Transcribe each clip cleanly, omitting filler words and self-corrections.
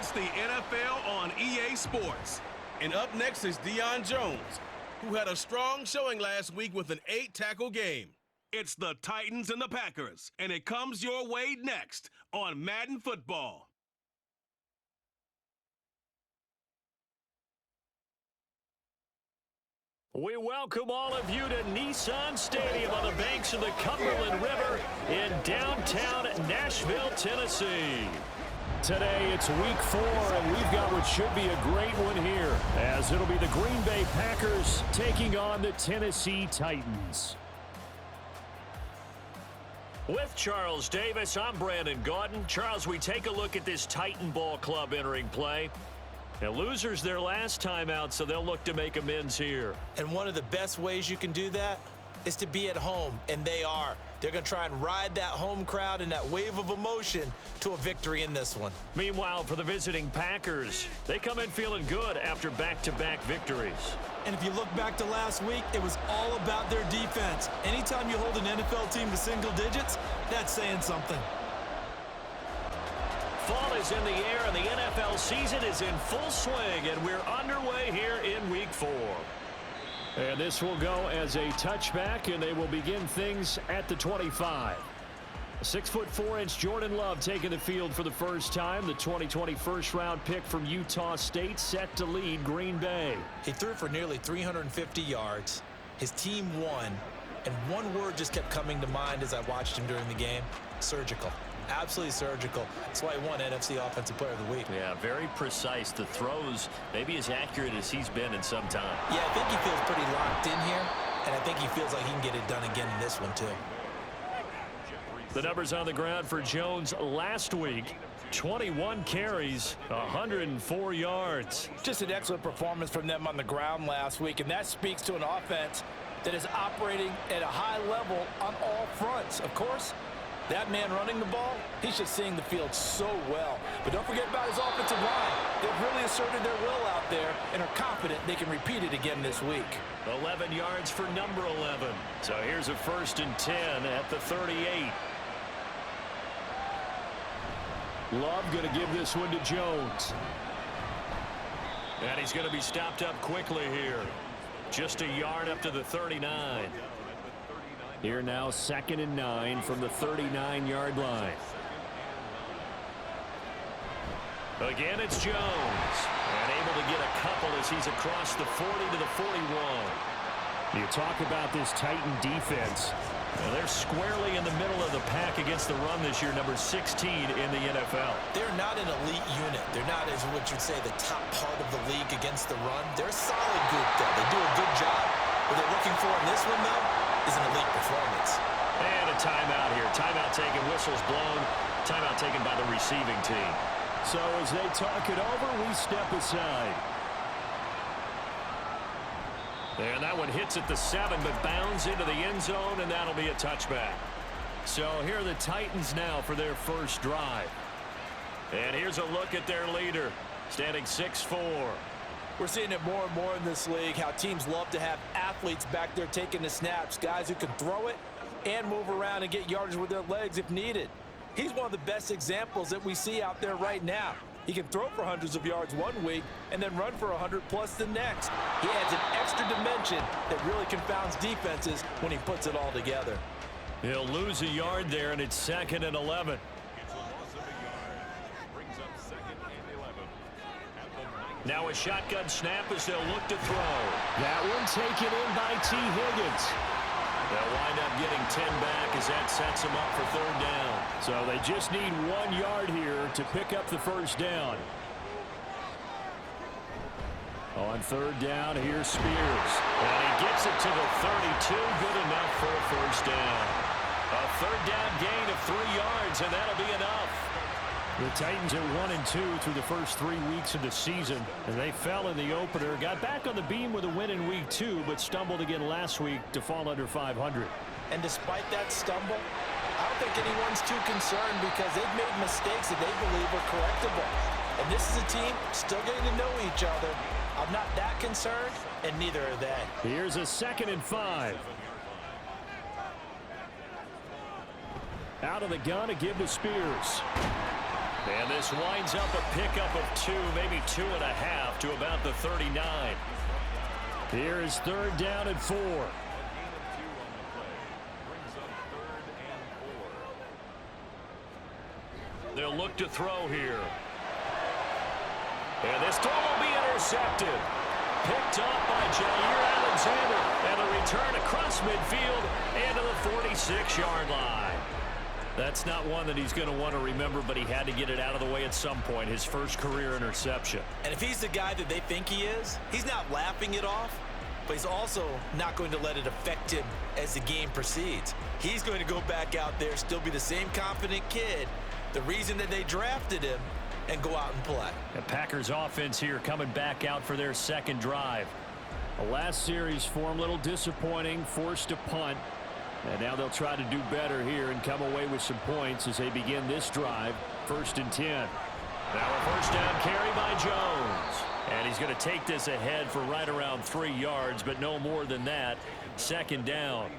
It's the NFL on EA Sports. And up next is Deion Jones, who had a strong showing last week with an 8-tackle game. It's the Titans and the Packers, and it comes your way next on Madden Football. We welcome all of you to Nissan Stadium on the banks of the Cumberland River in downtown Nashville, Tennessee. Today it's week 4, and we've got what should be a great one here, as it'll be the Green Bay Packers taking on the Tennessee Titans. With Charles Davis, I'm Brandon Gaudin. Charles, we take a look at this Titan Ball Club entering play. Now, losers their last time out, so they'll look to make amends here. And one of the best ways you can do that is to be at home, and they are. They're going to try and ride that home crowd and that wave of emotion to a victory in this one. Meanwhile, for the visiting Packers, they come in feeling good after back-to-back victories. And if you look back to last week, it was all about their defense. Anytime you hold an NFL team to single digits, that's saying something. Fall is in the air, and the NFL season is in full swing, and we're underway here in Week 4. And this will go as a touchback, and they will begin things at the 25. 6'4" Jordan Love taking the field for the first time. The 2020 first-round pick from Utah State set to lead Green Bay. He threw for nearly 350 yards. His team won, and one word just kept coming to mind as I watched him during the game: surgical. Absolutely surgical. That's why he won NFC Offensive Player of the Week. Yeah, very precise. The throws maybe as accurate as he's been in some time. Yeah, I think he feels pretty locked in here, and I think he feels like he can get it done again in this one too. The numbers on the ground for Jones last week: 21 carries, 104 yards. Just an excellent performance from them on the ground last week, and that speaks to an offense that is operating at a high level on all fronts. Of course, that man running the ball, he's just seeing the field so well. But don't forget about his offensive line. They've really asserted their will out there and are confident they can repeat it again this week. 11 yards for number 11. So here's a 1st and 10 at the 38. Love going to give this one to Jones. And he's going to be stopped up quickly here. Just a yard up to the 39. Here now, 2nd and 9 from the 39-yard line. Again, it's Jones. And able to get a couple as he's across the 40 to the 41. You talk about this Titan defense. Well, they're squarely in the middle of the pack against the run this year, number 16 in the NFL. They're not an elite unit. They're not, as what you'd say, the top part of the league against the run. They're a solid group, though. They do a good job. What they're looking for in this one, though, is an elite performance. And a timeout here. Timeout taken, whistles blown. Timeout taken by the receiving team. So as they talk it over, we step aside. And that one hits at the 7, but bounds into the end zone, and that'll be a touchback. So here are the Titans now for their first drive. And here's a look at their leader, standing 6'4". We're seeing it more and more in this league, how teams love to have athletes back there taking the snaps, guys who can throw it and move around and get yardage with their legs if needed. He's one of the best examples that we see out there right now. He can throw for hundreds of yards one week and then run for 100+ the next. He adds an extra dimension that really confounds defenses when he puts it all together. He'll lose a yard there, and it's 2nd and 11. Now a shotgun snap as they'll look to throw. That one taken in by T. Higgins. They'll wind up getting 10 back as that sets them up for 3rd down. So they just need 1 yard here to pick up the first down. On 3rd down, here's Spears. And he gets it to the 32. Good enough for a first down. A 3rd down gain of 3 yards, and that'll be enough. The Titans are 1-2 through the first 3 weeks of the season, and they fell in the opener. Got back on the beam with a win in Week 2, but stumbled again last week to fall under 500. And despite that stumble, I don't think anyone's too concerned because they've made mistakes that they believe are correctable. And this is a team still getting to know each other. I'm not that concerned, and neither are they. Here's a 2nd and 5. Out of the gun to give to Spears. And this winds up a pickup of 2, maybe 2.5 to about the 39. Here is 3rd down and 4. They'll look to throw here. And this throw will be intercepted. Picked up by Jair Alexander. And a return across midfield and to the 46-yard line. That's not one that he's going to want to remember, but he had to get it out of the way at some point. His first career interception. And if he's the guy that they think he is, he's not laughing it off, but he's also not going to let it affect him as the game proceeds. He's going to go back out there, still be the same confident kid, the reason that they drafted him, and go out and play. The Packers offense here coming back out for their second drive. The last series for him, a little disappointing, forced to punt. And now they'll try to do better here and come away with some points as they begin this drive. 1st and 10. Now a first down carry by Jones. And he's going to take this ahead for right around 3 yards, but no more than that. 2nd down.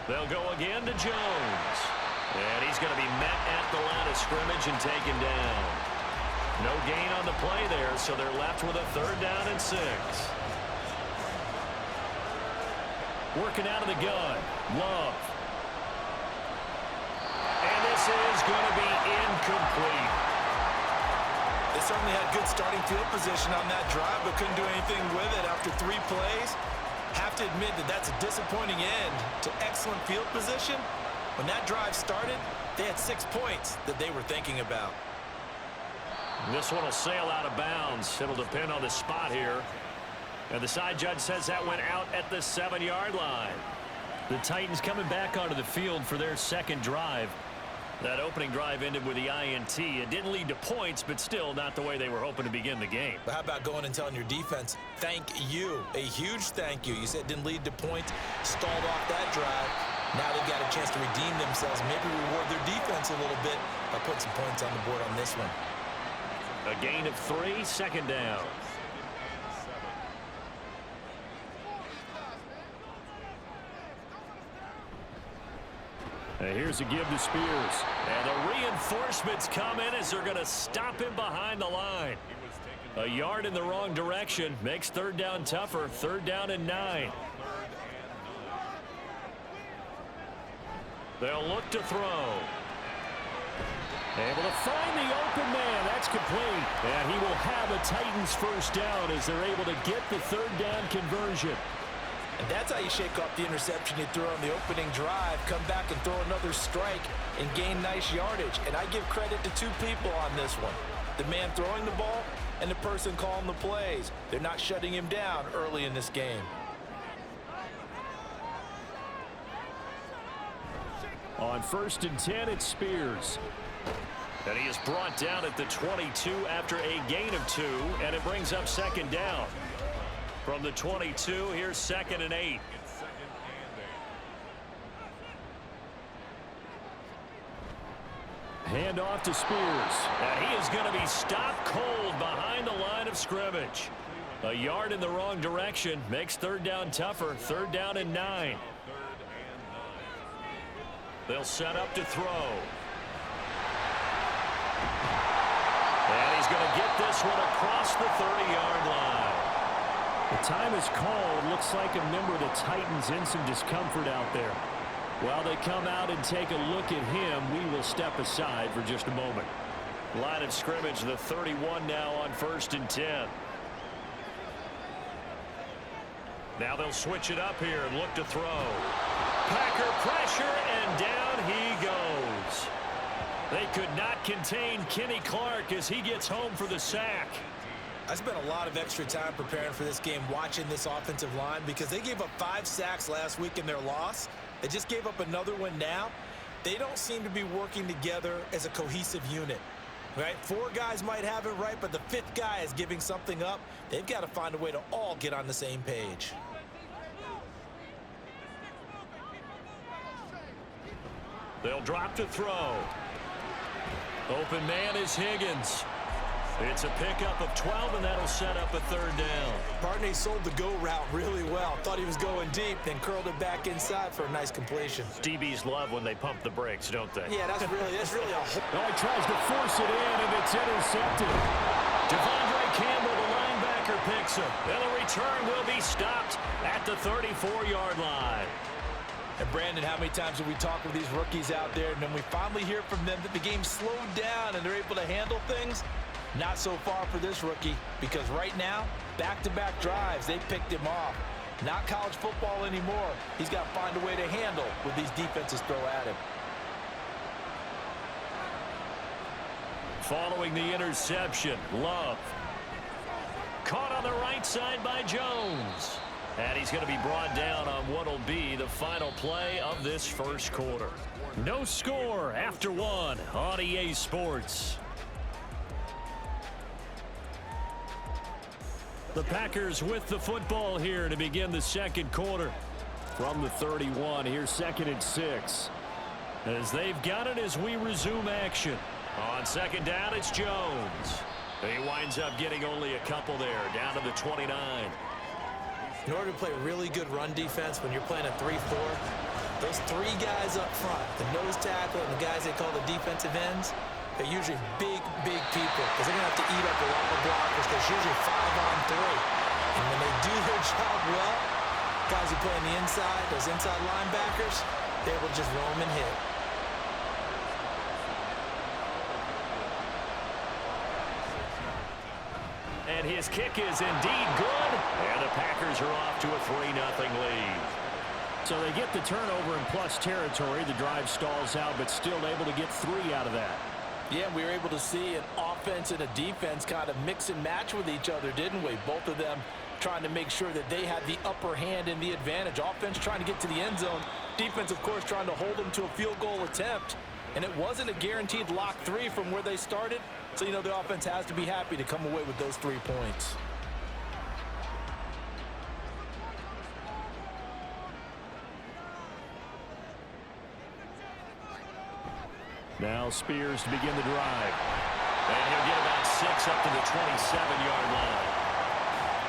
They'll go again to Jones. And he's going to be met at the line of scrimmage and taken down. No gain on the play there, so they're left with a 3rd down and 6. Working out of the gun. Love. And this is going to be incomplete. They certainly had good starting field position on that drive, but couldn't do anything with it after 3 plays. Have to admit that that's a disappointing end to excellent field position. When that drive started, they had 6 points that they were thinking about. This one will sail out of bounds. It'll depend on the spot here. And the side judge says that went out at the 7-yard line. The Titans coming back onto the field for their second drive. That opening drive ended with the INT. It didn't lead to points, but still not the way they were hoping to begin the game. But how about going and telling your defense, thank you, a huge thank you. You said it didn't lead to points, stalled off that drive. Now they've got a chance to redeem themselves, maybe reward their defense a little bit by putting some points on the board on this one. A gain of 3, 2nd down. And here's a give to Spears. And the reinforcements come in as they're going to stop him behind the line. A yard in the wrong direction makes 3rd down tougher. 3rd down and 9. They'll look to throw. Able to find the open man. That's complete. And he will have a Titans first down as they're able to get the 3rd down conversion. And that's how you shake off the interception you threw on the opening drive, come back and throw another strike and gain nice yardage. And I give credit to 2 people on this one. The man throwing the ball and the person calling the plays. They're not shutting him down early in this game. On 1st and 10, it's Spears. And he is brought down at the 22 after a gain of 2, and it brings up 2nd down. From the 22, here's 2nd and 8. Hand off to Spears. And he is going to be stopped cold behind the line of scrimmage. A yard in the wrong direction makes 3rd down tougher. 3rd down and 9. They'll set up to throw. And he's going to get this one across the 30-yard line. The time is called. Looks like a member of the Titans in some discomfort out there. While they come out and take a look at him, we will step aside for just a moment. Line of scrimmage, the 31 now on 1st and 10. Now they'll switch it up here and look to throw. Packer pressure, and down he goes. They could not contain Kenny Clark as he gets home for the sack. I spent a lot of extra time preparing for this game, watching this offensive line, because they gave up 5 sacks last week in their loss. They just gave up another one now. They don't seem to be working together as a cohesive unit. Right? 4 guys might have it right, but the 5th guy is giving something up. They've got to find a way to all get on the same page. They'll drop to throw. Open man is Higgins. It's a pickup of 12, and that'll set up a third down. Barney sold the go route really well. Thought he was going deep, then curled it back inside for a nice completion. DBs love when they pump the brakes, don't they? Yeah, that's really a whole... Oh, he tries to force it in, and it's intercepted. Devondre Campbell, the linebacker, picks him. And the return will be stopped at the 34-yard line. And Brandon, how many times have we talked with these rookies out there, and then we finally hear from them that the game slowed down and they're able to handle things? Not so far for this rookie, because right now, back-to-back drives, they picked him off. Not college football anymore. He's got to find a way to handle what these defenses throw at him. Following the interception, Love. Caught on the right side by Jones. And he's going to be brought down on what will be the final play of this first quarter. No score after one on EA Sports. The Packers with the football here to begin the second quarter. From the 31, here's 2nd and 6. As they've got it as we resume action. On second down, it's Jones. He winds up getting only a couple there, down to the 29. In order to play really good run defense when you're playing a 3-4, those three guys up front, the nose tackle and the guys they call the defensive ends, they're usually big people because they're going to have to eat up a lot of blockers because usually 5-on-3. And when they do their job well, guys who play on the inside, those inside linebackers, they're able to just roam and hit. And his kick is indeed good. And the Packers are off to a 3-0 lead. So they get the turnover in plus territory. The drive stalls out, but still able to get 3 out of that. Yeah, we were able to see an offense and a defense kind of mix and match with each other, didn't we? Both of them trying to make sure that they had the upper hand and the advantage. Offense trying to get to the end zone. Defense, of course, trying to hold them to a field goal attempt. And it wasn't a guaranteed lock 3 from where they started. So, you know, the offense has to be happy to come away with those 3 points. Now Spears to begin the drive. And he'll get about 6 up to the 27-yard line.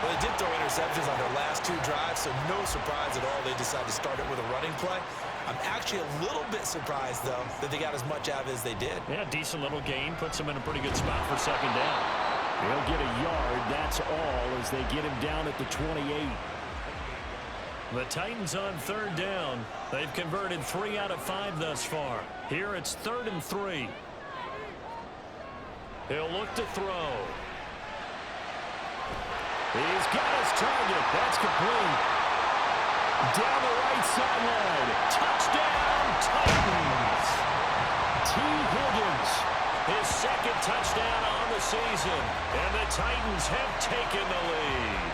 Well, they did throw interceptions on their last 2 drives, so no surprise at all they decided to start it with a running play. I'm actually a little bit surprised, though, that they got as much out of it as they did. Yeah, decent little gain. Puts him in a pretty good spot for second down. He'll get a yard. That's all as they get him down at the 28. The Titans on third down. They've converted 3 out of 5 thus far. Here it's 3rd and 3. He'll look to throw. He's got his target. That's complete. Down the right sideline. Touchdown, Titans. T. Higgins, his 2nd touchdown on the season. And the Titans have taken the lead.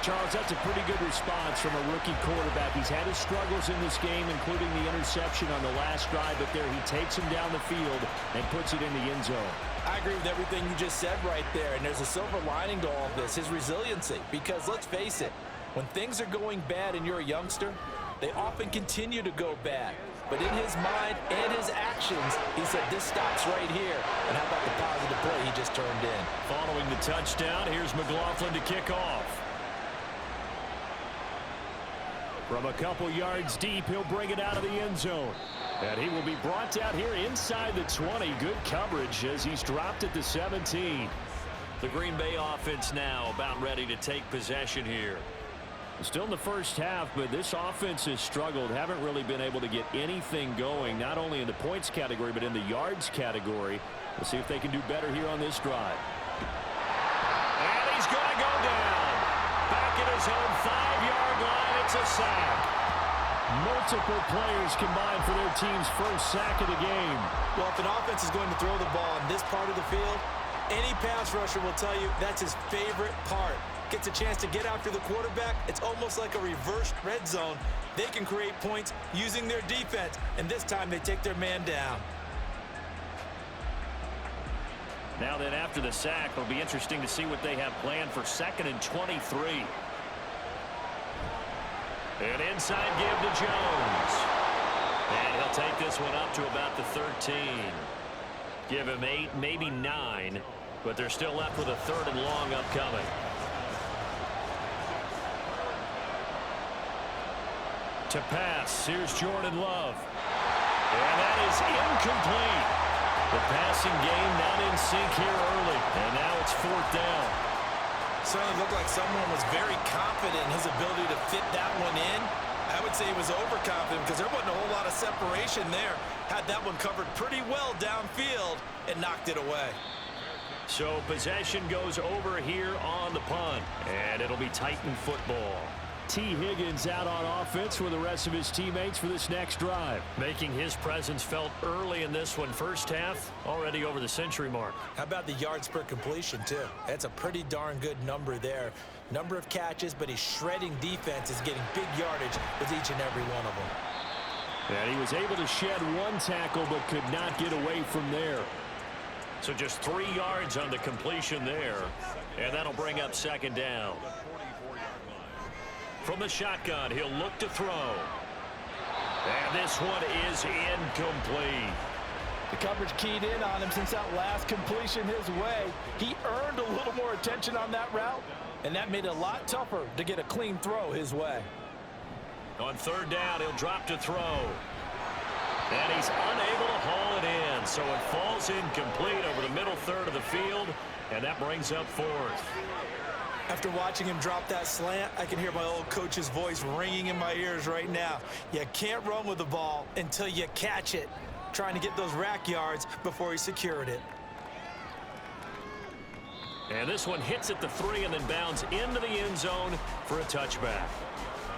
Charles, that's a pretty good response from a rookie quarterback. He's had his struggles in this game, including the interception on the last drive, but there he takes him down the field and puts it in the end zone. I agree with everything you just said right there, and there's a silver lining to all of this, his resiliency. Because let's face it, when things are going bad and you're a youngster, they often continue to go bad. But in his mind and his actions, he said, this stops right here. And how about the positive play he just turned in? Following the touchdown, here's McLaughlin to kick off. From a couple yards deep, he'll bring it out of the end zone. And he will be brought down here inside the 20. Good coverage as he's dropped at the 17. The Green Bay offense now about ready to take possession here. Still in the first half, but this offense has struggled. Haven't really been able to get anything going, not only in the points category, but in the yards category. We'll see if they can do better here on this drive. And he's going to go down. Back at his own 5-yard line, it's a sack. Multiple players combined for their team's first sack of the game. Well, if an offense is going to throw the ball in this part of the field, any pass rusher will tell you that's his favorite part. Gets a chance to get after the quarterback. It's almost like a reverse red zone. They can create points using their defense, and this time they take their man down. Now then, after the sack, it'll be interesting to see what they have planned for 2nd and 23. An inside give to Jones. And he'll take this one up to about the 13. Give him 8, maybe 9, but they're still left with a 3rd and long upcoming. To pass, here's Jordan Love. And that is incomplete. The passing game not in sync here early, and now it's 4th down. Certainly looked like someone was very confident in his ability to fit that one in. I would say he was overconfident because there wasn't a whole lot of separation there. Had that one covered pretty well downfield and knocked it away. So possession goes over here on the punt, and it'll be Titan football. T. Higgins out on offense with the rest of his teammates for this next drive. Making his presence felt early in this one. First half, already over the century mark. How about the yards per completion, too? That's a pretty darn good number there. Number of catches, but he's shredding defense, is getting big yardage with each and every one of them. And he was able to shed 1 tackle, but could not get away from there. So just 3 yards on the completion there, and that'll bring up 2nd down. From the shotgun, he'll look to throw. And this one is incomplete. The coverage keyed in on him since that last completion his way. He earned a little more attention on that route, and that made it a lot tougher to get a clean throw his way. On 3rd down, he'll drop to throw. And he's unable to haul it in, so it falls incomplete over the middle 3rd of the field, and that brings up 4th. After watching him drop that slant, I can hear my old coach's voice ringing in my ears right now. You can't run with the ball until you catch it. Trying to get those rack yards before he secured it. And this one hits at the 3 and then bounds into the end zone for a touchback.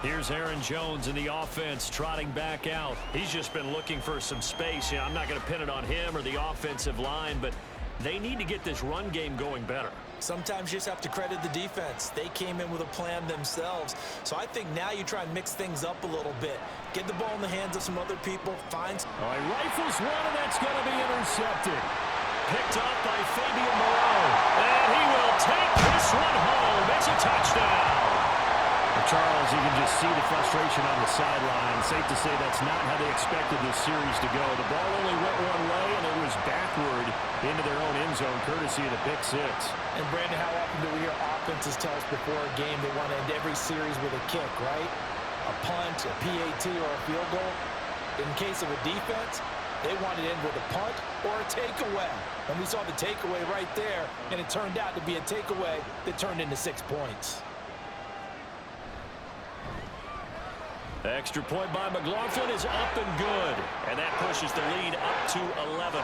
Here's Aaron Jones in the offense trotting back out. He's just been looking for some space. I'm not going to pin it on him or the offensive line, but they need to get this run game going better. Sometimes you just have to credit the defense. They came in with a plan themselves. So I think now you try and mix things up a little bit. Get the ball in the hands of some other people. Find. All right, rifles one, and that's going to be intercepted. Picked up by Fabian Moreau. And he will take this one home. It's a touchdown. Charles, you can just see the frustration on the sideline. Safe to say that's not how they expected this series to go. The ball only went one way, and it was backward into their own end zone, courtesy of the pick 6. And, Brandon, how often do we hear offenses tell us before a game they want to end every series with a kick, right? A punt, a PAT, or a field goal. In case of a defense, they want to end with a punt or a takeaway. And we saw the takeaway right there, and it turned out to be a takeaway that turned into 6 points. The extra point by McLaughlin is up and good. And that pushes the lead up to 11.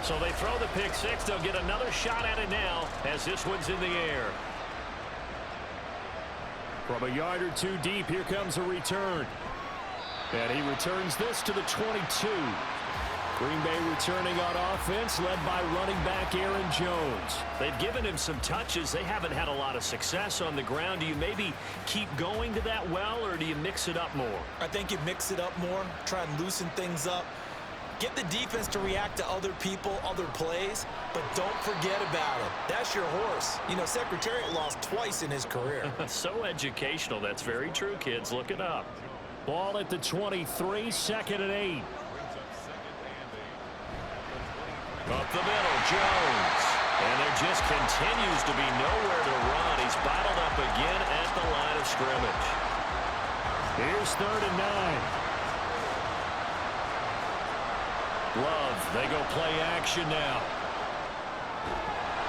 So they throw the pick 6. They'll get another shot at it now as this one's in the air. From a yard or 2 deep, here comes a return. And he returns this to the 22. Green Bay returning on offense, led by running back Aaron Jones. They've given him some touches. They haven't had a lot of success on the ground. Do you maybe keep going to that well, or do you mix it up more? I think you mix it up more, try and loosen things up. Get the defense to react to other people, other plays, but don't forget about it. That's your horse. You know, Secretariat lost twice in his career. So educational. That's very true, kids. Look it up. Ball at the 23, 2nd and 8. Up the middle, Jones. And there just continues to be nowhere to run. He's bottled up again at the line of scrimmage. Here's 3rd and 9. Love, they go play action now.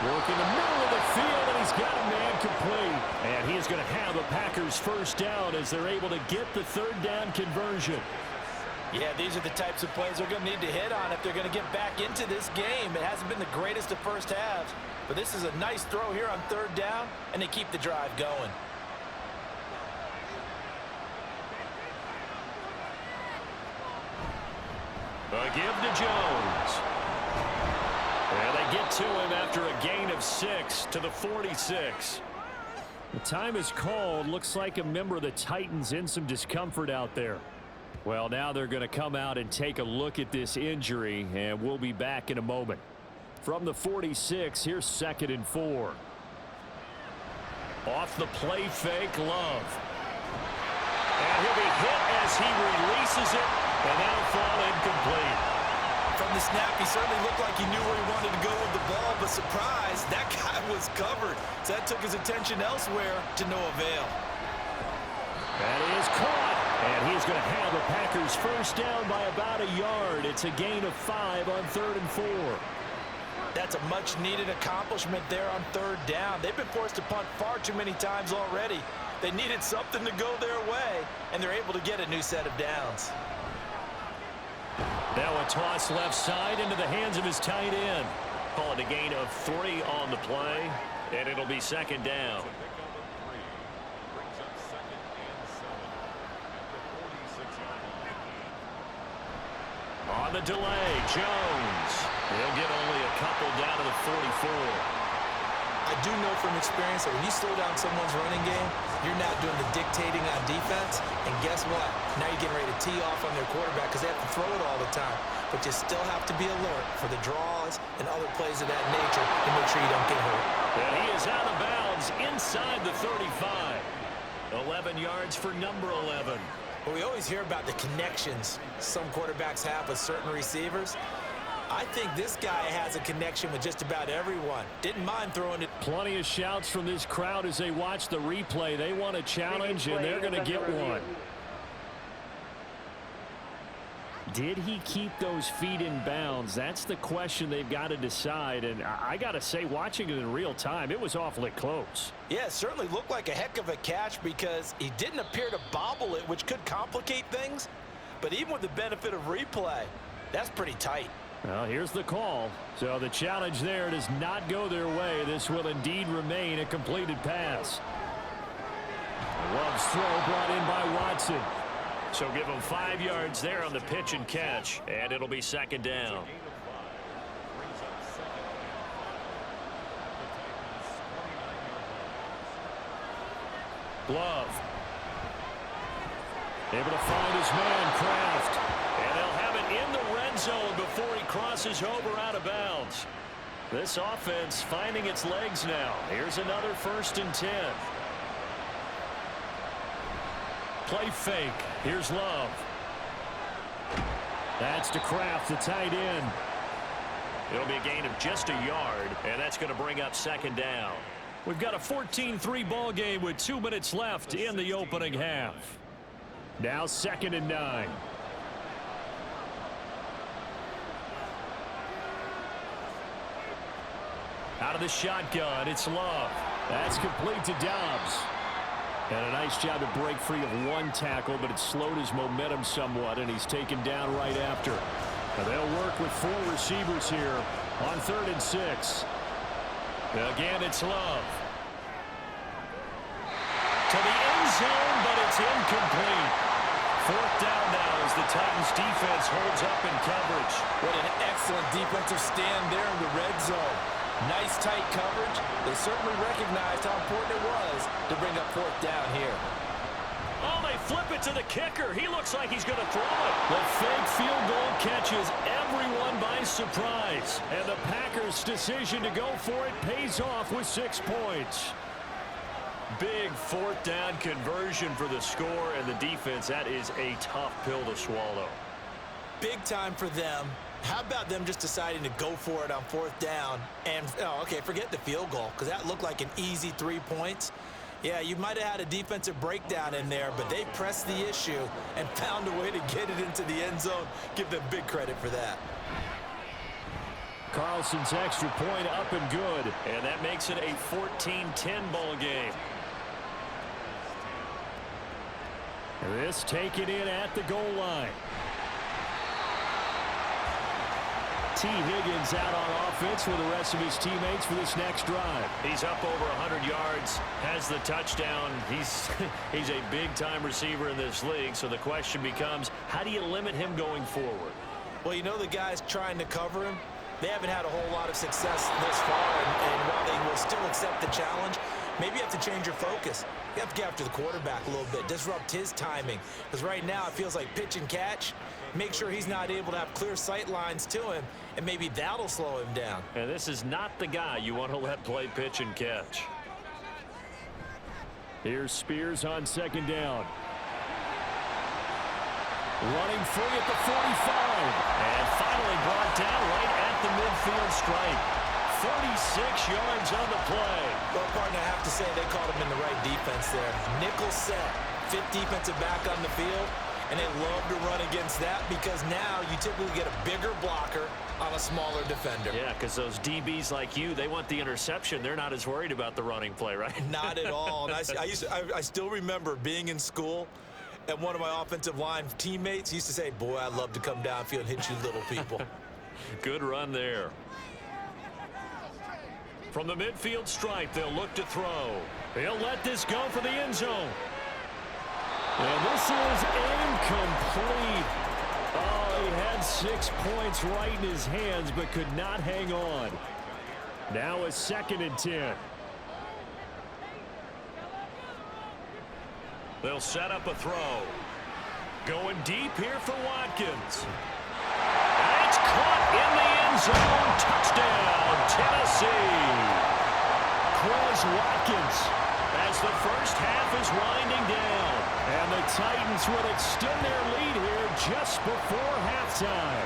Work in the middle of the field, and he's got a man complete. And he is going to have a Packers first down as they're able to get the 3rd down conversion. Yeah, these are the types of plays they're going to need to hit on if they're going to get back into this game. It hasn't been the greatest of first halves, but this is a nice throw here on 3rd down, and they keep the drive going. A give to Jones. And they get to him after a gain of 6 to the 46. The time is called. Looks like a member of the Titans in some discomfort out there. Well, now they're going to come out and take a look at this injury, and we'll be back in a moment. From the 46, here's 2nd and 4. Off the play fake, Love. And he'll be hit as he releases it, and that'll fall incomplete. From the snap, he certainly looked like he knew where he wanted to go with the ball, but surprise, that guy was covered. So that took his attention elsewhere to no avail. That is caught, and he's going to have the Packers first down by about a yard. It's a gain of 5 on 3rd and 4. That's a much-needed accomplishment there on 3rd down. They've been forced to punt far too many times already. They needed something to go their way, and they're able to get a new set of downs. Now a toss left side into the hands of his tight end. Call it a gain of 3 on the play, and it'll be 2nd down. On the delay, Jones. He'll get only a couple down to the 44. I do know from experience that when you slow down someone's running game, you're not doing the dictating on defense. And guess what? Now you're getting ready to tee off on their quarterback because they have to throw it all the time. But you still have to be alert for the draws and other plays of that nature to make sure you don't get hurt. And he is out of bounds inside the 35. 11 yards for number 11. Well, we always hear about the connections some quarterbacks have with certain receivers. I think this guy has a connection with just about everyone. Didn't mind throwing it. Plenty of shouts from this crowd as they watch the replay. They want a challenge, and they're going to get one. Did he keep those feet in bounds? That's the question they've got to decide. And I got to say, watching it in real time, it was awfully close. Yeah, it certainly looked like a heck of a catch because he didn't appear to bobble it, which could complicate things. But even with the benefit of replay, that's pretty tight. Well, here's the call. So the challenge there does not go their way. This will indeed remain a completed pass. Love's throw brought in by Watson. So give him 5 yards there on the pitch and catch, and it'll be 2nd down. Love. Able to find his man, Kraft. And they'll have it in the red zone before he crosses over out of bounds. This offense finding its legs now. Here's another 1st and 10. Play fake. Here's Love. That's to Kraft, the tight end. It'll be a gain of just a yard, and that's going to bring up 2nd down. We've got a 14-3 ball game with 2 minutes left in the opening half. Now 2nd and 9. Out of the shotgun, it's Love. That's complete to Dobbs. And a nice job to break free of 1 tackle, but it slowed his momentum somewhat, and he's taken down right after. Now they'll work with 4 receivers here on 3rd and 6. Again, it's Love. To the end zone, but it's incomplete. 4th down now as the Titans defense holds up in coverage. What an excellent defensive stand there in the red zone. Nice tight coverage. They certainly recognized how important it was to bring up 4th down here. Oh, they flip it to the kicker. He looks like he's going to throw it. The fake field goal catches everyone by surprise. And the Packers' decision to go for it pays off with 6 points. Big 4th down conversion for the score and the defense. That is a tough pill to swallow. Big time for them. How about them just deciding to go for it on 4th down? And, okay, forget the field goal, because that looked like an easy 3 points. Yeah, you might have had a defensive breakdown in there, but they pressed the issue and found a way to get it into the end zone. Give them big credit for that. Carlson's extra point up and good, and that makes it a 14-10 ball game. This taken in at the goal line. T. Higgins out on offense with the rest of his teammates for this next drive. He's up over 100 yards, has the touchdown. He's a big-time receiver in this league, so the question becomes, how do you limit him going forward? Well, you know the guys trying to cover him, they haven't had a whole lot of success thus far, and while they will still accept the challenge, maybe you have to change your focus. You have to get after the quarterback a little bit, disrupt his timing, because right now it feels like pitch and catch. Make sure he's not able to have clear sight lines to him, and maybe that'll slow him down. And this is not the guy you want to let play pitch and catch. Here's Spears on second down. Running free at the 45. And finally brought down right at the midfield stripe. 36 yards on the play. Well, partner, I have to say they called him in the right defense there. Nickel set, fifth defensive back on the field, and they love to run against that because now you typically get a bigger blocker on a smaller defender. Yeah, because those DBs like you, they want the interception. They're not as worried about the running play, right? Not at all. And I still remember being in school, and one of my offensive line teammates used to say, boy, I'd love to come downfield and hit you little people. Good run there. From the midfield stripe, they'll look to throw. He'll let this go for the end zone. And this is incomplete. Oh, he had 6 points right in his hands, but could not hang on. Now a 2nd and 10. They'll set up a throw. Going deep here for Watkins. And it's caught in the end zone. Touchdown, Tennessee. Chris Watkins as the first half is winding down. And the Titans will extend their lead here just before halftime.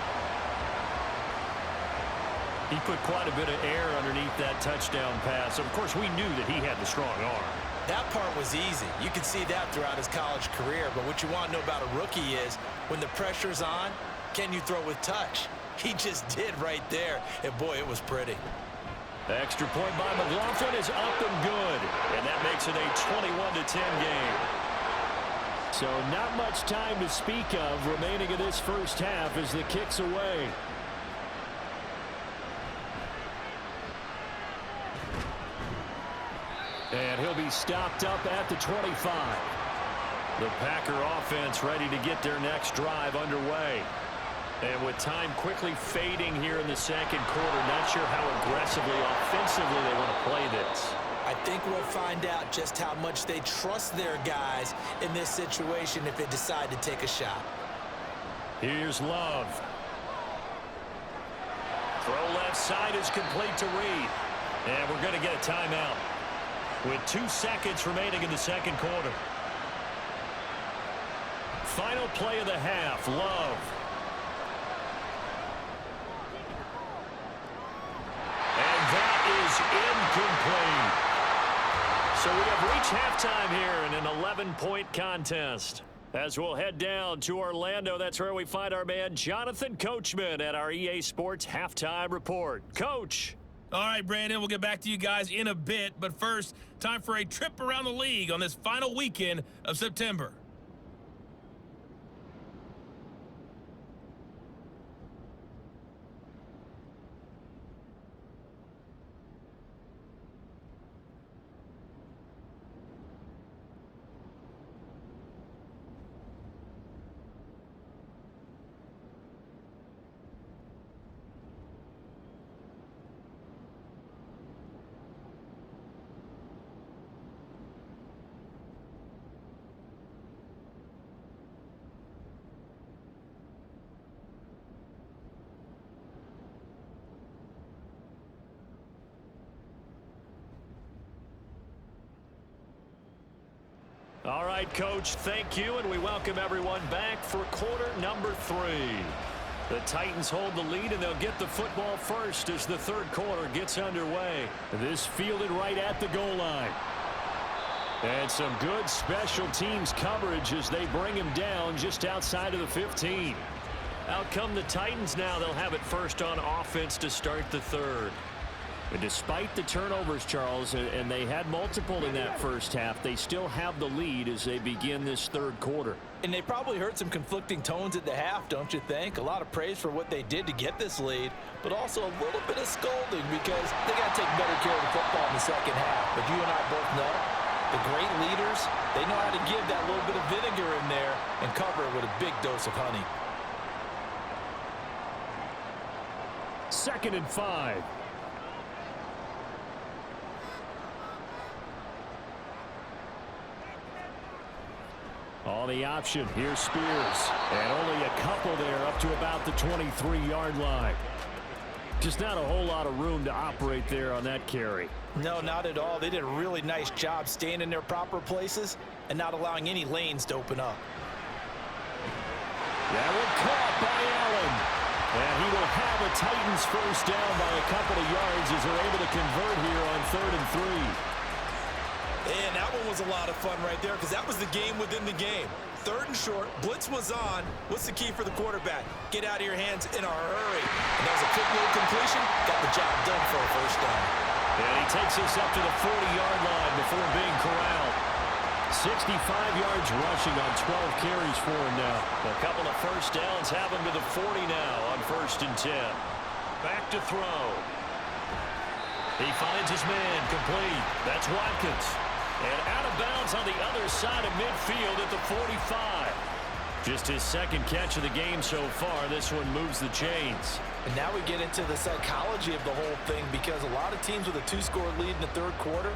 He put quite a bit of air underneath that touchdown pass. Of course, we knew that he had the strong arm. That part was easy. You could see that throughout his college career. But what you want to know about a rookie is when the pressure's on, can you throw with touch? He just did right there. And, boy, it was pretty. The extra point by McLaughlin is up and good. And that makes it a 21-10 game. So not much time to speak of remaining in this first half as the kick's away. And he'll be stopped up at the 25. The Packer offense ready to get their next drive underway. And with time quickly fading here in the second quarter, not sure how aggressively, offensively they want to play this. I think we'll find out just how much they trust their guys in this situation if they decide to take a shot. Here's Love. Throw left side is complete to Reed. And we're going to get a timeout with 2 seconds remaining in the second quarter. Final play of the half, Love. And that is incomplete. So we have reached halftime here in an 11-point contest. As we'll head down to Orlando, that's where we find our man Jonathan Coachman at our EA Sports Halftime Report. Coach. All right, Brandon, we'll get back to you guys in a bit. But first, time for a trip around the league on this final weekend of September. All right, Coach, thank you, and we welcome everyone back for quarter number 3. The Titans hold the lead, and they'll get the football first as the third quarter gets underway. This fielded right at the goal line. And some good special teams coverage as they bring him down just outside of the 15. Out come the Titans now. They'll have it first on offense to start the third. And despite the turnovers, Charles, and they had multiple in that first half, they still have the lead as they begin this third quarter. And they probably heard some conflicting tones at the half, don't you think? A lot of praise for what they did to get this lead, but also a little bit of scolding because they got to take better care of the football in the second half. But you and I both know the great leaders, they know how to give that little bit of vinegar in there and cover it with a big dose of honey. 2nd and 5. On the option, here's Spears. And only a couple there up to about the 23-yard line. Just not a whole lot of room to operate there on that carry. No, not at all. They did a really nice job staying in their proper places and not allowing any lanes to open up. That one caught by Allen. And he will have a Titans first down by a couple of yards as they're able to convert here on 3rd and 3. And that one was a lot of fun right there because that was the game within the game. 3rd and short, blitz was on. What's the key for the quarterback? Get out of your hands in a hurry. And that was a quick little completion. Got the job done for a first down. And he takes us up to the 40-yard line before being corralled. 65 yards rushing on 12 carries for him now. A couple of first downs have him to the 40 now on 1st and 10. Back to throw. He finds his man complete. That's Watkins. And out of bounds on the other side of midfield at the 45. Just his second catch of the game so far. This one moves the chains. And now we get into the psychology of the whole thing because a lot of teams with a 2-score lead in the 3rd quarter,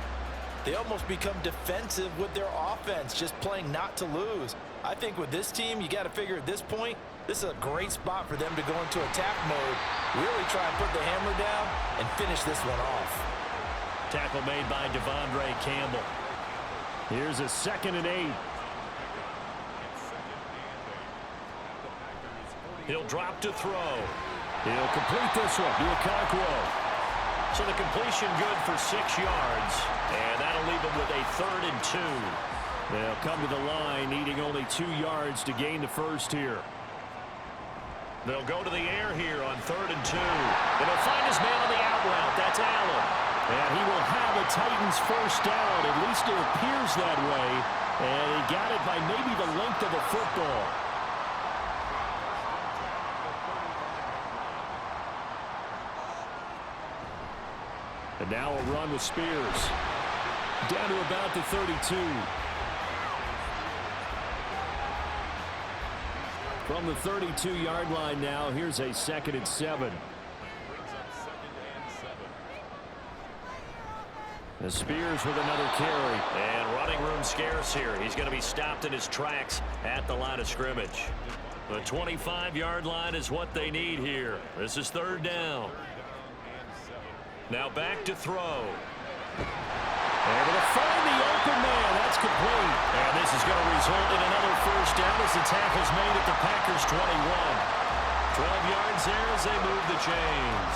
they almost become defensive with their offense, just playing not to lose. I think with this team, you got to figure at this point, this is a great spot for them to go into attack mode, really try and put the hammer down and finish this one off. Tackle made by Devondre Campbell. Here's a 2nd and 8. He'll drop to throw. He'll complete this one. Okonkwo. So the completion good for 6 yards. And that'll leave him with a 3rd and 2. They'll come to the line, needing only 2 yards to gain the first here. They'll go to the air here on 3rd and 2. And he'll find his man on the out route. That's Allen. And he will have a Titans first down. At least it appears that way. And he got it by maybe the length of a football. And now a run with Spears. Down to about the 32. From the 32-yard line now, here's a 2nd and 7. And Spears with another carry. And running room scarce here. He's going to be stopped in his tracks at the line of scrimmage. The 25-yard line is what they need here. This is 3rd down. Now back to throw. Able to find the open man. That's complete. And this is going to result in another first down as the tackle's made at the Packers' 21. 12 yards there as they move the chains.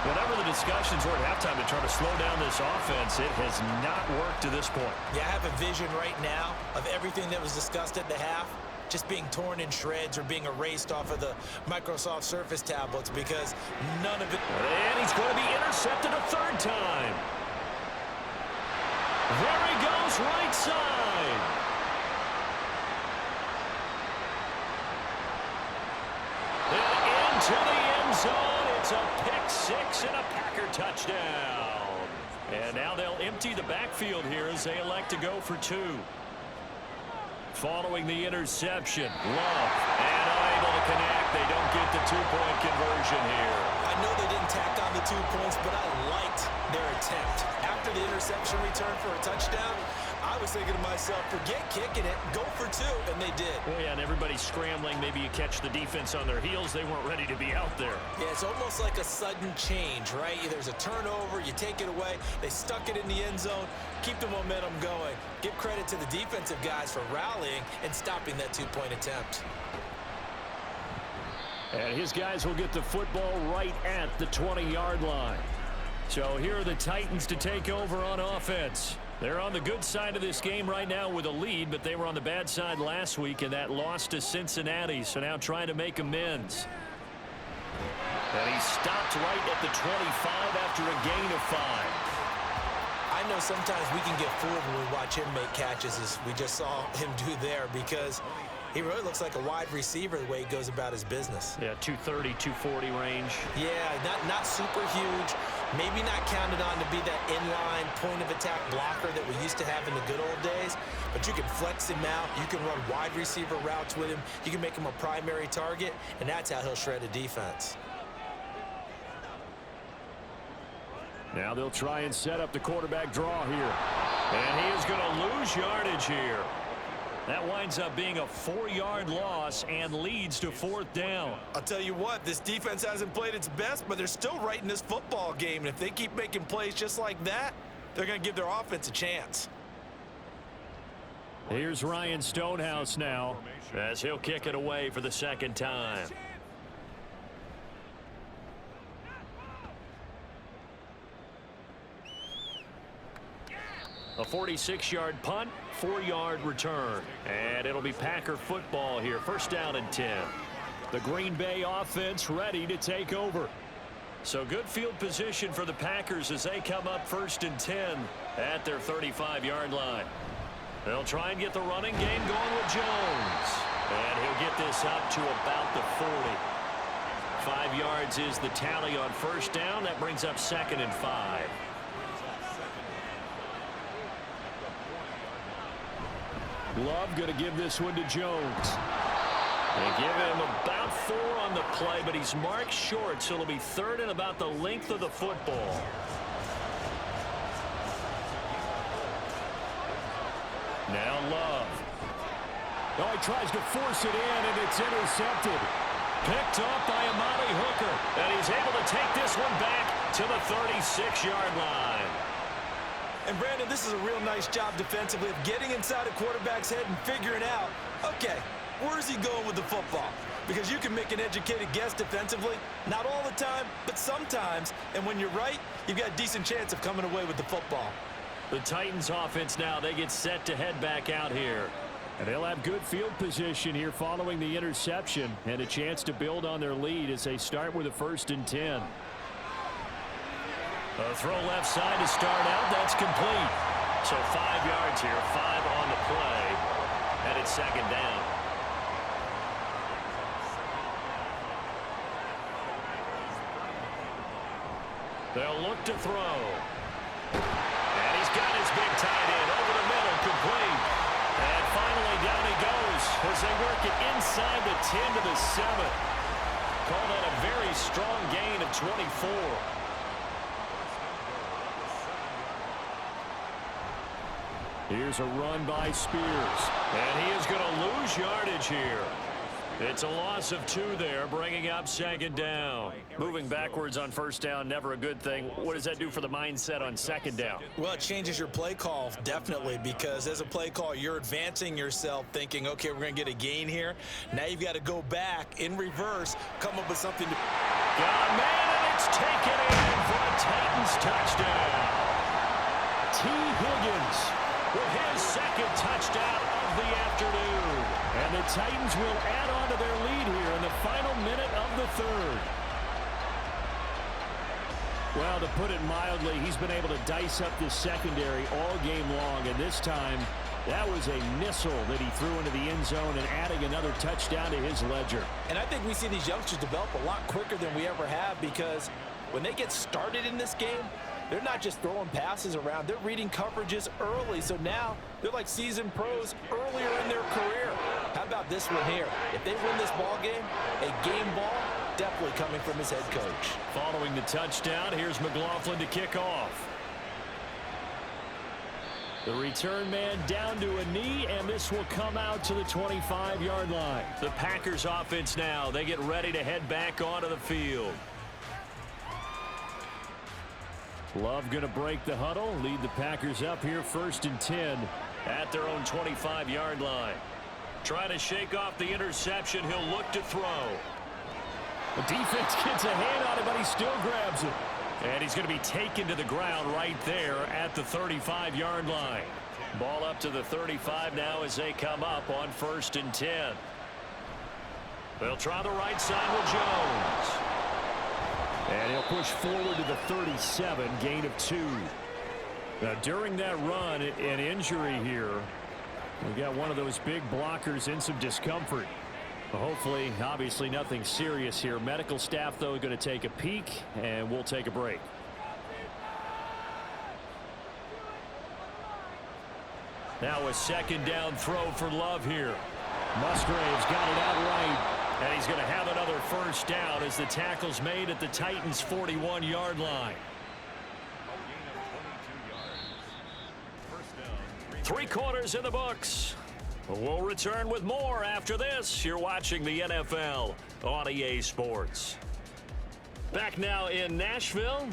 Whatever the discussions were at halftime to try to slow down this offense, it has not worked to this point. Yeah, I have a vision right now of everything that was discussed at the half just being torn in shreds or being erased off of the Microsoft Surface tablets because none of it. And he's going to be intercepted a 3rd time. There he goes, right side. And into the end zone. It's a pick-6 and a Packer touchdown. And now they'll empty the backfield here as they elect to go for 2. Following the interception, Love, and unable to connect. They don't get the 2-point conversion here. I know they didn't tack on the 2 points, but I liked their attempt. After the interception return for a touchdown, I was thinking to myself, forget kicking it, go for 2, and they did. Well, yeah, and everybody's scrambling. Maybe you catch the defense on their heels. They weren't ready to be out there. Yeah, it's almost like a sudden change, right? There's a turnover, you take it away, they stuck it in the end zone, keep the momentum going. Give credit to the defensive guys for rallying and stopping that 2-point attempt. And his guys will get the football right at the 20-yard line. So here are the Titans to take over on offense. They're on the good side of this game right now with a lead, but they were on the bad side last week in that loss to Cincinnati, so now trying to make amends. And he stopped right at the 25 after a gain of 5. I know sometimes we can get fooled when we watch him make catches, as we just saw him do there, because he really looks like a wide receiver the way he goes about his business. Yeah, 230, 240 range. Yeah, not super huge. Maybe not counted on to be that inline point-of-attack blocker that we used to have in the good old days. But you can flex him out. You can run wide receiver routes with him. You can make him a primary target, and that's how he'll shred a defense. Now they'll try and set up the quarterback draw here. And he is going to lose yardage here. That winds up being a 4-yard loss and leads to 4th down. I'll tell you what, this defense hasn't played its best, but they're still right in this football game. And if they keep making plays just like that, they're going to give their offense a chance. Here's Ryan Stonehouse now as he'll kick it away for the 2nd time. A 46-yard punt, 4-yard return. And it'll be Packer football here. 1st down and 10. The Green Bay offense ready to take over. So good field position for the Packers as they come up 1st and 10 at their 35-yard line. They'll try and get the running game going with Jones. And he'll get this up to about the 40. 5 yards is the tally on 1st down. That brings up 2nd and 5. Love going to give this one to Jones. They give him about 4 on the play, but he's marked short, so it'll be 3rd and about the length of the football. Now Love. Oh, he tries to force it in, and it's intercepted. Picked up by Amari Hooker, and he's able to take this one back to the 36-yard line. And, Brandon, this is a real nice job defensively of getting inside a quarterback's head and figuring out, okay, where's he going with the football? Because you can make an educated guess defensively, not all the time, but sometimes. And when you're right, you've got a decent chance of coming away with the football. The Titans offense now, they get set to head back out here. And they'll have good field position here following the interception and a chance to build on their lead as they start with a 1st and 10. A throw left side to start out. That's complete. So 5 yards here, 5 on the play. And it's 2nd down. They'll look to throw. And he's got his big tight end over the middle, complete. And finally down he goes as they work it inside the 10 to the 7. Call that a very strong gain of 24. Here's a run by Spears. And he is going to lose yardage here. It's a loss of 2 there, bringing up 2nd down. Moving backwards on 1st down, never a good thing. What does that do for the mindset on 2nd down? Well, it changes your play call, definitely, because as a play call, you're advancing yourself thinking, okay, we're going to get a gain here. Now you've got to go back in reverse, come up with something to... Got a man, and it's taken in for a Titans touchdown. T. Higgins with his 2nd touchdown of the afternoon. And the Titans will add on to their lead here in the final minute of the 3rd. Well, to put it mildly, he's been able to dice up this secondary all game long, and this time that was a missile that he threw into the end zone and adding another touchdown to his ledger. And I think we see these youngsters develop a lot quicker than we ever have, because when they get started in this game, they're not just throwing passes around. They're reading coverages early. So now they're like seasoned pros earlier in their career. How about this one here? If they win this ball game, a game ball definitely coming from his head coach. Following the touchdown, here's McLaughlin to kick off. The return man down to a knee, and this will come out to the 25-yard line. The Packers offense now, they get ready to head back onto the field. Love going to break the huddle, lead the Packers up here 1st and 10 at their own 25-yard line. Trying to shake off the interception, he'll look to throw. The defense gets a hand on it, but he still grabs it. And he's going to be taken to the ground right there at the 35-yard line. Ball up to the 35 now as they come up on 1st and 10. They'll try the right side with Jones. And he'll push forward to the 37, gain of 2. Now, during that run, an injury here. We got one of those big blockers in some discomfort. Hopefully, obviously, nothing serious here. Medical staff, though, going to take a peek, and we'll take a break. Now a 2nd down throw for Love here. Musgrave's got it out right. And he's going to have another 1st down as the tackle's made at the Titans' 41-yard line. 3 quarters in the books. We'll return with more after this. You're watching the NFL on EA Sports. Back now in Nashville.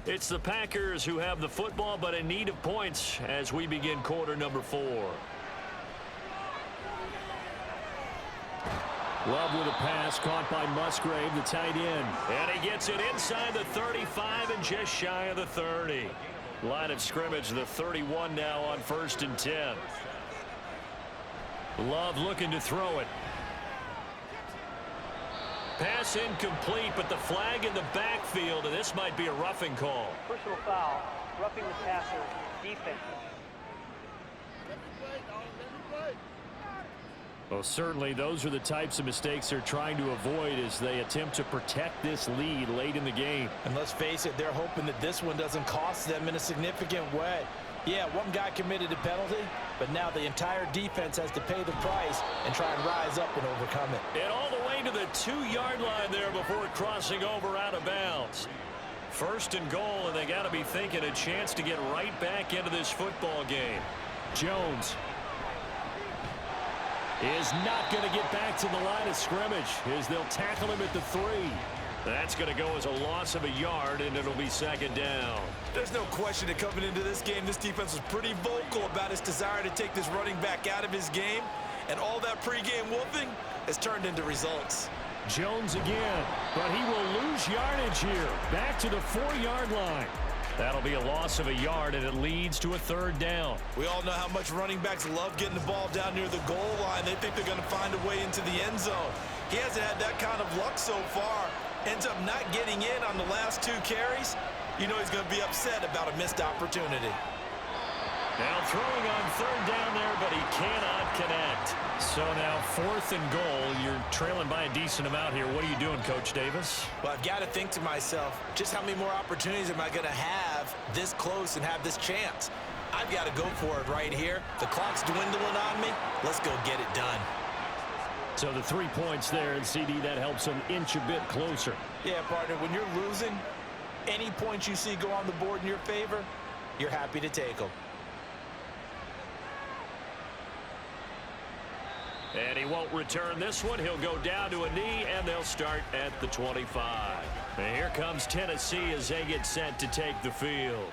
It's the Packers who have the football, but in need of points as we begin quarter number 4. Love with a pass caught by Musgrave, the tight end. And he gets it inside the 35 and just shy of the 30. Line of scrimmage, the 31 now on 1st and 10. Love looking to throw it. Pass incomplete, but the flag in the backfield, and this might be a roughing call. Personal foul, roughing the passer, defense. Well, certainly those are the types of mistakes they're trying to avoid as they attempt to protect this lead late in the game. And let's face it, they're hoping that this one doesn't cost them in a significant way. Yeah, one guy committed a penalty, but now the entire defense has to pay the price and try and rise up and overcome it. And all the way to the 2-yard line there before crossing over out of bounds. 1st and goal, and they got to be thinking a chance to get right back into this football game. Jones is not going to get back to the line of scrimmage as they'll tackle him at the 3. That's going to go as a loss of a yard, and it'll be 2nd down. There's no question that coming into this game, this defense was pretty vocal about its desire to take this running back out of his game, and all that pregame wolfing has turned into results. Jones again, but he will lose yardage here. Back to the 4-yard line. That'll be a loss of a yard, and it leads to a 3rd down. We all know how much running backs love getting the ball down near the goal line. They think they're going to find a way into the end zone. He hasn't had that kind of luck so far. Ends up not getting in on the last 2 carries. You know he's going to be upset about a missed opportunity. Now throwing on 3rd down there, but he cannot connect. So now 4th and goal. You're trailing by a decent amount here. What are you doing, Coach Davis? Well, I've got to think to myself, just how many more opportunities am I going to have this close and have this chance? I've got to go for it right here. The clock's dwindling on me. Let's go get it done. So the 3 points there, and CD, that helps them inch a bit closer. Yeah, partner, when you're losing, any points you see go on the board in your favor, you're happy to take them. And he won't return this one. He'll go down to a knee, and they'll start at the 25. And here comes Tennessee as they get set to take the field.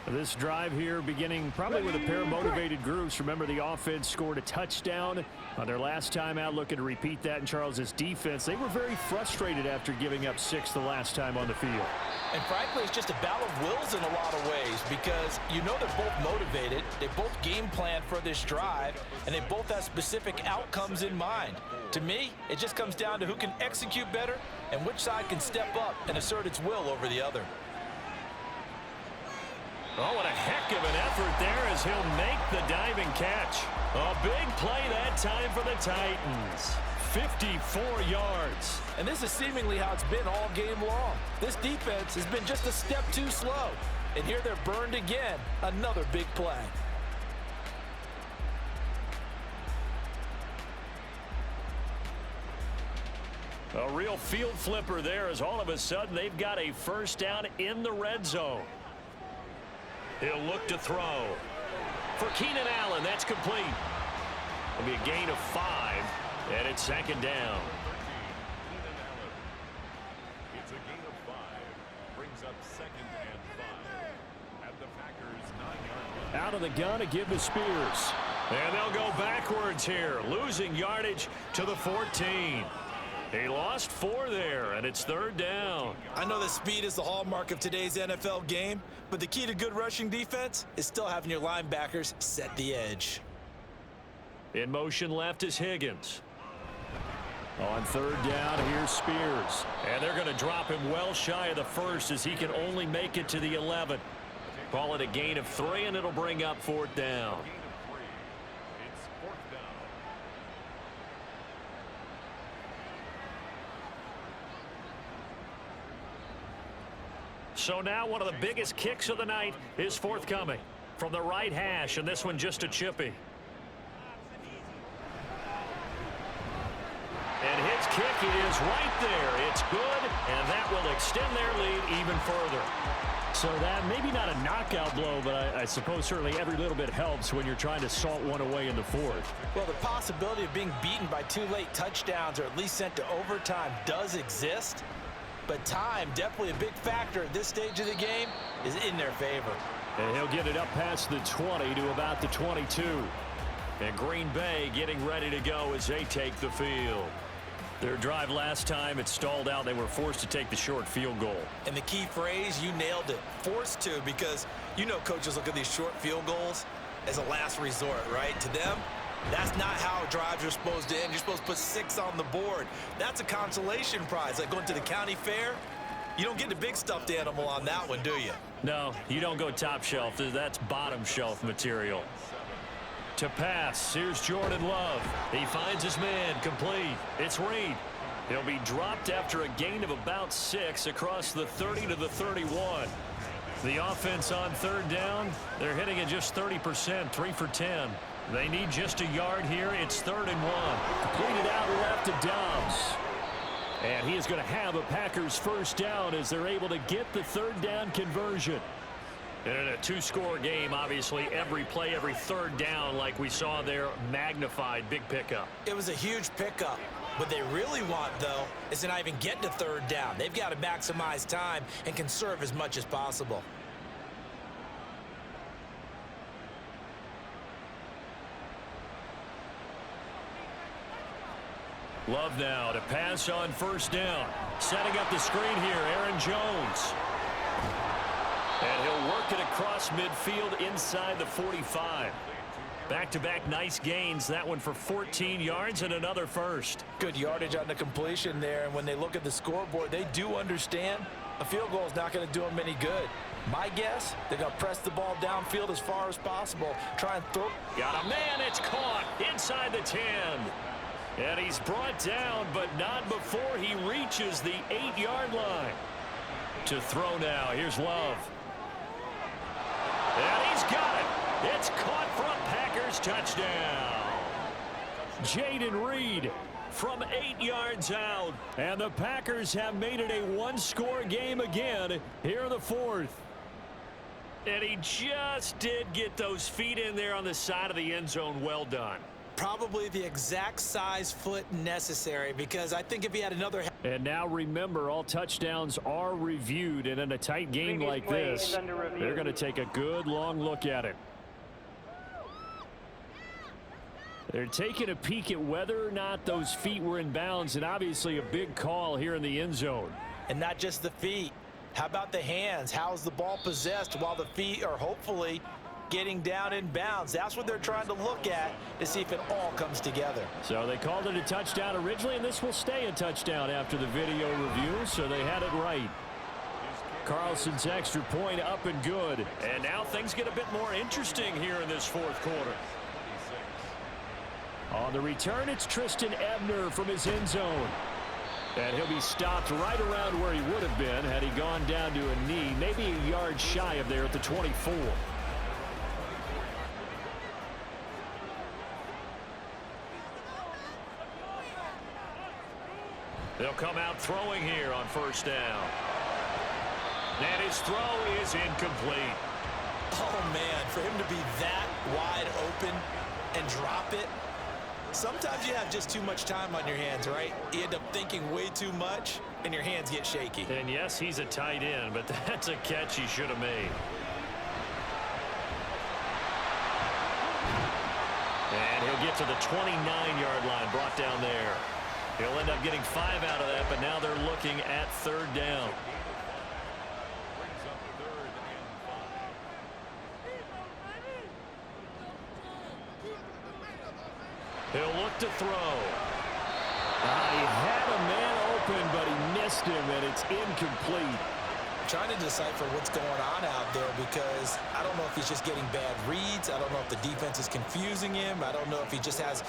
This drive here beginning probably with a pair of motivated groups. Remember, the offense scored a touchdown on their last time out, looking to repeat that in Charles's defense. They were very frustrated after giving up 6 the last time on the field. And frankly, it's just a battle of wills in a lot of ways because you know they're both motivated, they both game plan for this drive, and they both have specific outcomes in mind. To me, it just comes down to who can execute better and which side can step up and assert its will over the other. Oh, what a heck of an effort there as he'll make the diving catch. A big play that time for the Titans. 54 yards. And this is seemingly how it's been all game long. This defense has been just a step too slow. And here they're burned again. Another big play. A real field flipper there as all of a sudden they've got a 1st down in the red zone. He'll look to throw. For Keenan Allen, that's complete. It'll be a gain of 5, and it's 2nd down. It's a gain of 5. Brings up 2nd and 5. At the Packers' 9-yard line. Out of the gun to give to Spears. And they'll go backwards here, losing yardage to the 14. He lost 4 there, and it's 3rd down. I know that speed is the hallmark of today's NFL game, but the key to good rushing defense is still having your linebackers set the edge. In motion left is Higgins. On 3rd down, here's Spears. And they're going to drop him well shy of the 1st as he can only make it to the 11. Call it a gain of 3, and it'll bring up 4th down. It's 4th down. So now one of the biggest kicks of the night is forthcoming from the right hash, and this one just a chippy. And hits kick is right there. It's good, and that will extend their lead even further. So that maybe not a knockout blow, but I suppose certainly every little bit helps when you're trying to salt one away in the fourth. Well, the possibility of being beaten by 2 late touchdowns or at least sent to overtime does exist. But time, definitely a big factor at this stage of the game, is in their favor. And he'll get it up past the 20 to about the 22. And Green Bay getting ready to go as they take the field. Their drive last time, it stalled out. They were forced to take the short field goal. And the key phrase, you nailed it, forced to, because you know coaches look at these short field goals as a last resort, right? To them, that's not how drives are supposed to end. You're supposed to put 6 on the board. That's a consolation prize. Like going to the county fair, you don't get the big stuffed animal on that one, do you? No, you don't go top shelf. That's bottom shelf material. To pass, here's Jordan Love. He finds his man, complete. It's Reed. He'll be dropped after a gain of about 6 across the 30 to the 31. The offense on third down, they're hitting at just 30%, 3 for 10. They need just a yard here. It's 3rd and 1. Completed out left to Dobbs. And he is going to have a Packers first down as they're able to get the 3rd down conversion. And in a 2-score game, obviously, every play, every 3rd down, like we saw there, magnified, big pickup. It was a huge pickup. What they really want, though, is to not even get to 3rd down. They've got to maximize time and conserve as much as possible. Love now to pass on 1st down. Setting up the screen here, Aaron Jones. And he'll work it across midfield inside the 45. Back-to-back nice gains. That one for 14 yards and another first. Good yardage on the completion there. And when they look at the scoreboard, they do understand a field goal is not going to do them any good. My guess, they're going to press the ball downfield as far as possible. Try and throw. Got a man. It's caught inside the 10. And he's brought down, but not before he reaches the 8-yard line. To throw now. Here's Love. And he's got it. It's caught for a Packers touchdown. Jayden Reed from 8 yards out. And the Packers have made it a 1-score game again here in the 4th. And he just did get those feet in there on the side of the end zone. Well done. Probably the exact size foot necessary, because I think if he had another... And now remember, all touchdowns are reviewed, and in a tight game like this, they're going to take a good long look at it. They're taking a peek at whether or not those feet were in bounds, and obviously a big call here in the end zone. And not just the feet. How about the hands? How's the ball possessed while the feet are hopefully getting down in bounds? That's what they're trying to look at to see if it all comes together. So they called it a touchdown originally, and this will stay a touchdown after the video review, so they had it right. Carlson's extra point up and good. And now things get a bit more interesting here in this 4th quarter. On the return, it's Tristan Ebner from his end zone. And he'll be stopped right around where he would have been had he gone down to a knee, maybe a yard shy of there at the 24. They'll come out throwing here on 1st down. And his throw is incomplete. Oh, man, for him to be that wide open and drop it. Sometimes you have just too much time on your hands, right? You end up thinking way too much, and your hands get shaky. And yes, he's a tight end, but that's a catch he should have made. And he'll get to the 29-yard line, brought down there. He'll end up getting 5 out of that, but now they're looking at 3rd down. He'll look to throw. He had a man open, but he missed him, and it's incomplete. I'm trying to decipher what's going on out there, because I don't know if he's just getting bad reads. I don't know if the defense is confusing him. I don't know if he just has,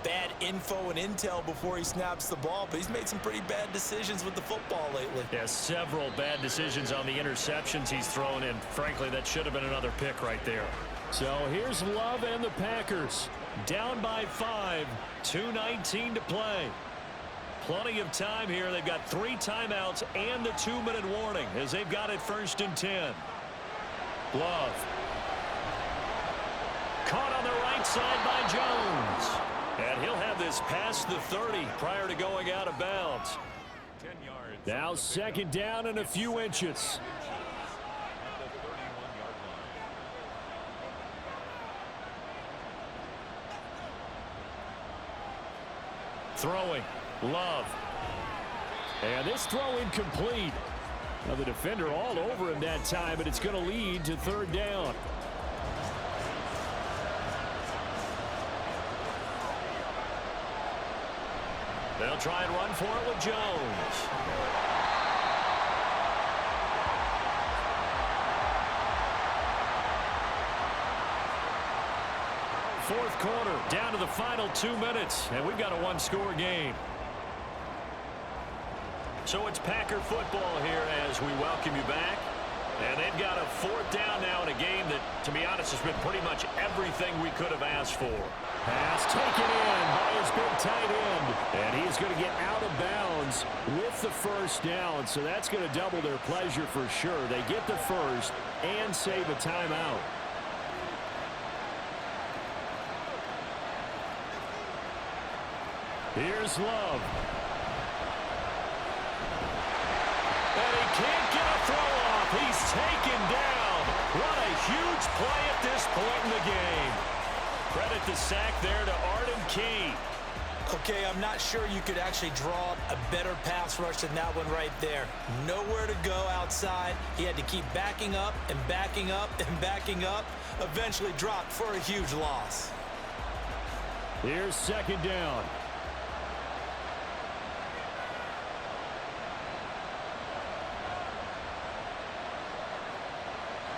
bad info and intel before he snaps the ball. But he's made some pretty bad decisions with the football lately. Yeah, several bad decisions on the interceptions he's thrown, and frankly, that should have been another pick right there. So here's Love and the Packers. Down by 5, 2:19 to play. Plenty of time here. They've got 3 timeouts and the 2-minute warning as they've got it 1st and 10. Love. Caught on the right side by Jones. And he'll have this past the 30 prior to going out of bounds. 10 yards. Now 2nd down and a few inches. At the 31-yard line. Throwing. Love. And this throw incomplete. Now the defender all over him that time, but it's going to lead to 3rd down. They'll try and run for it with Jones. Fourth quarter, down to the final 2 minutes, and we've got a 1-score game. So it's Packer football here as we welcome you back. And they've got a 4th down now in a game that, to be honest, has been pretty much everything we could have asked for. Pass taken in by his big tight end. And he's going to get out of bounds with the 1st down. So that's going to double their pleasure for sure. They get the 1st and save a timeout. Here's Love. And he can't get a throw off. He's taken down. What a huge play at this point in the game. Credit the sack there to Arden Key. Okay, I'm not sure you could actually draw a better pass rush than that one right there. Nowhere to go outside. He had to keep backing up and backing up and backing up. Eventually dropped for a huge loss. Here's 2nd down.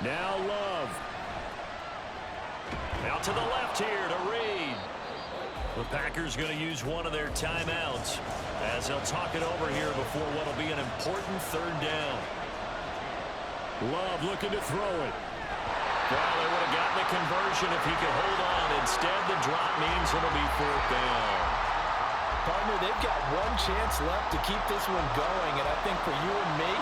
Now Love. Out to the left here to Reed. The Packers going to use one of their timeouts as they'll talk it over here before what will be an important 3rd down. Love looking to throw it. Well, they would have gotten the conversion if he could hold on. Instead, the drop means it'll be 4th down. Partner, they've got one chance left to keep this one going, and I think for you and me,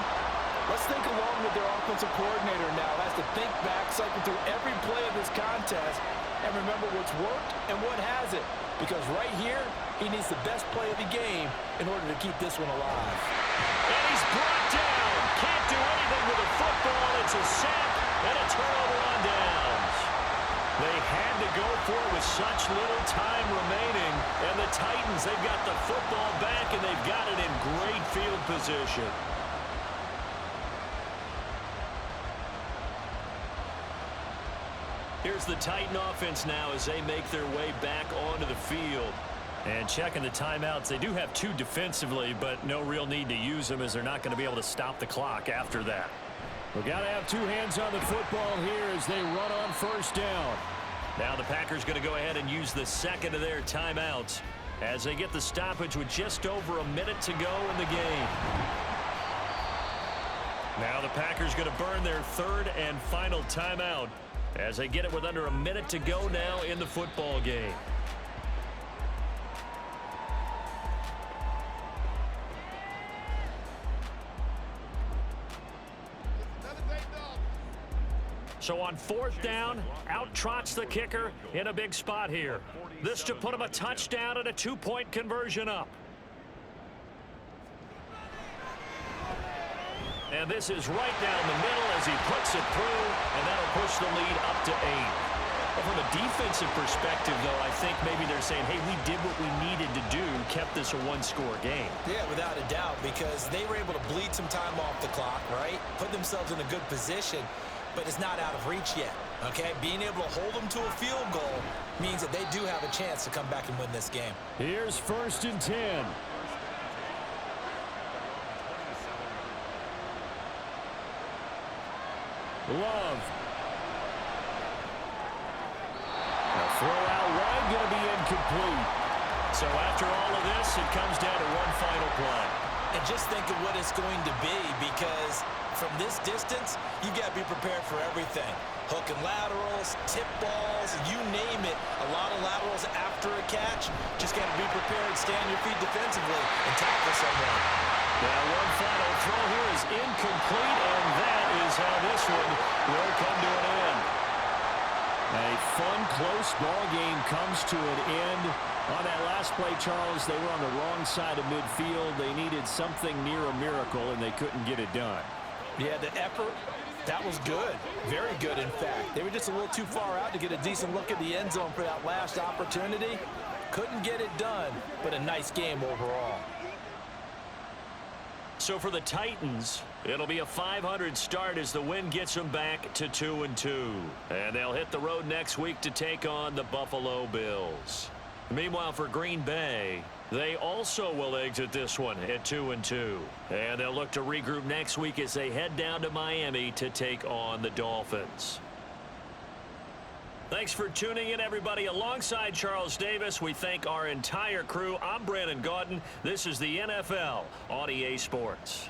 let's think along with their offensive coordinator now. Has to think back, cycle through every play of this contest, and remember what's worked and what hasn't. Because right here, he needs the best play of the game in order to keep this one alive. And he's brought down. Can't do anything with the football. It's a sack and a turnover on downs. They had to go for it with such little time remaining. And the Titans, they've got the football back, and they've got it in great field position. Here's the Titan offense now as they make their way back onto the field. And checking the timeouts, they do have 2 defensively, but no real need to use them as they're not going to be able to stop the clock after that. We've got to have 2 hands on the football here as they run on 1st down. Now the Packers going to go ahead and use the 2nd of their timeouts as they get the stoppage with just over a minute to go in the game. Now the Packers going to burn their 3rd and final timeout as they get it with under a minute to go now in the football game. So on 4th down, out trots the kicker in a big spot here. This to put him a touchdown and a 2-point conversion up. And this is right down the middle as he puts it through, and that'll push the lead up to 8. Well, from a defensive perspective, though, I think maybe they're saying, hey, we did what we needed to do, kept this a 1-score game. Yeah, without a doubt, because they were able to bleed some time off the clock, right? Put themselves in a good position, but it's not out of reach yet, okay? Being able to hold them to a field goal means that they do have a chance to come back and win this game. Here's 1st and 10. Love. A throw out wide, going to be incomplete. So after all of this, it comes down to one final play. And just think of what it's going to be, because from this distance, you got to be prepared for everything. Hook and laterals, tip balls, you name it. A lot of laterals after a catch. Just got to be prepared, stay on your feet defensively, and tackle someone. Now one final throw here is incomplete, and that is how this one will come to an end. A fun, close ball game comes to an end. On that last play, Charles, they were on the wrong side of midfield. They needed something near a miracle, and they couldn't get it done. Yeah, the effort, that was good. Very good, in fact. They were just a little too far out to get a decent look at the end zone for that last opportunity. Couldn't get it done, but a nice game overall. So for the Titans, it'll be a .500 start as the win gets them back to 2-2. And they'll hit the road next week to take on the Buffalo Bills. Meanwhile, for Green Bay, they also will exit this one at 2-2. And they'll look to regroup next week as they head down to Miami to take on the Dolphins. Thanks for tuning in, everybody. Alongside Charles Davis, we thank our entire crew. I'm Brandon Gaudin. This is the NFL on EA Sports.